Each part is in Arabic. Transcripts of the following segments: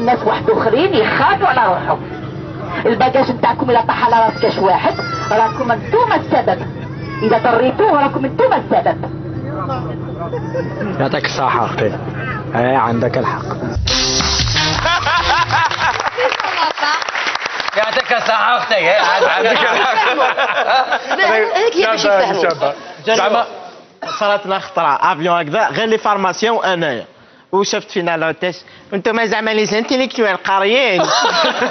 الناس واحد اخرين يخافوا على روحهم. الباجاج نتاعكم الى طاح على راس كاش واحد راكم انتم السبب، اذا ضريتوه راكم انتم السبب. يعطيك الصحة اختي، عندك الحق. يعطيك الصحة اختي، عندك الحق. هيك هي باش يفهموا. زعما صارت لنا خطره افيون هكذا غير لي فارماسيون انايا وشفت فينا لوتيس انتم زعما لي سانتيليكتوال قاريين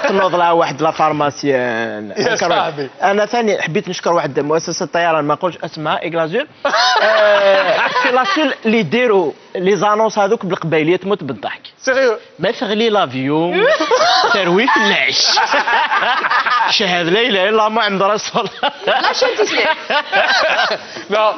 تنوض لها واحد لا فارماسيان يا صاحبي. انا ثاني حبيت نشكر واحد مؤسسه الطيران ما نقولش اسمها ايغلازور سي لا سول اللي يديروا لي زانونس هذوك بالقبايليه تموت بالضحك سيريو. ما تغلي لافيون تروي في العش شهاد لا اله الا محمد رسول الله. لا شنتي سلام. لا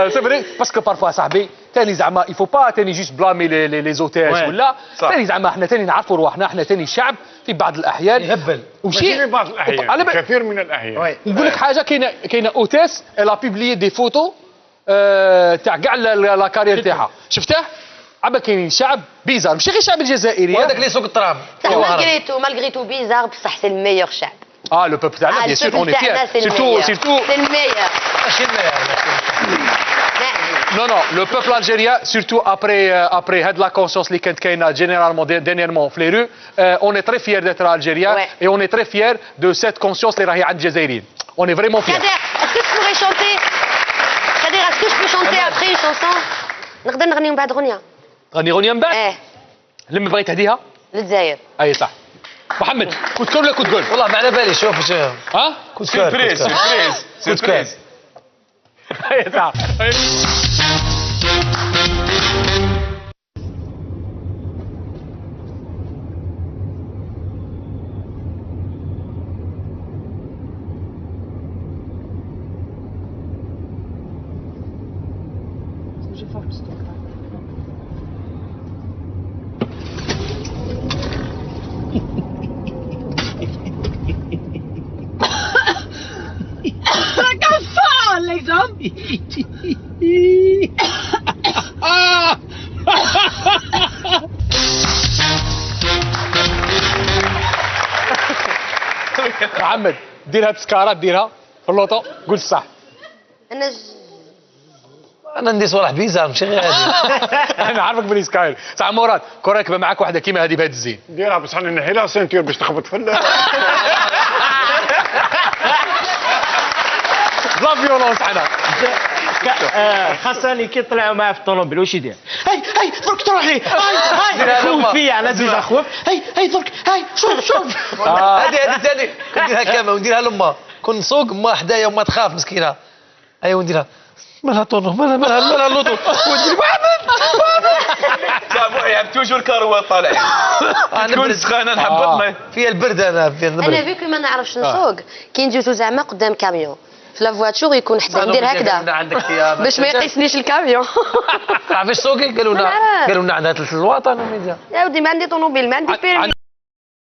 سي فري باسكو بارفوا صاحبي ثاني زعما يفو با ثاني جوست بلامي لي زوتيج ولا ثاني زعما احنا ثاني نعرفوا رواحنا احنا ثاني شعب في بعض الاحيان يهبل وشي في بعض الاحيان كثير من الاحيان. نقول لك حاجه كاينه اوتيس الا بيبليي دي فوتو تاع كاع لا كارير تاعها شفتها عبا كاينين شعب بيزار ماشي غير الشعب الجزائري وهذاك اللي سوق الترام مالغريتو بيزار بصح سي الميور شعب. اه لو بوبل تاعنا بيان سور اون اي فيير سيرتو سي الميور. ماشي Non, non, le peuple algérien, surtout après la conscience qui est généralement dernièrement في les rues, on est très fiers d'être algérien et on est très fiers de cette conscience اللي راهي عند الجزائريين. On est vraiment fiers. Kader, est-ce que tu pourrais chanter? Kader, est-ce que je peux chanter après une chanson? نقدر نغني من بعد غنية. غني غنية من بعد؟ ايه. لما بغيت تهديها؟ للجزائر. اي صح. محمد كنت كور ولا كنت جول؟ والله ما على بالي شوف ها؟ كنت سيربريز سيربريز. اي صح. les hommes. محمد ديرها بسكارات ديرها في اللوطو قول الصح. انا ندير صوالح بيزار ماشي غير هذه. انا عارفك بلي سكاير صح مراد كون راكبه معاك واحده كيما هذه بهذا الزين ديرها بصح نحي لها سنتير باش تخبط في بلا فيولونس حنا. خاصني كي طلعوا معاه في الطوموبيل واش يدير؟ هاي درك تروح لي هاي خوف فيا انا زيد خوف هاي درك هاي شوف هذه ثاني نديرها كامله ونديرها لما كون نسوق ما حدايا وما تخاف مسكينه ايوا ونديرها مالها طونو مالها اللوطو ودير محمد صافي توجور الكروه طالعين تكون سخانه نحبط فيها البرد انا فيك ما نعرفش نسوق كي نجيو زعما قدام كاميون في لافواتور يكون حدا ندير هكذا باش ما يقيسنيش الكاميون. عرفتي سوقي قالوا لنا عندها 3 الوطن يا ودي ما عندي طوموبيل ما عندي بيرمي.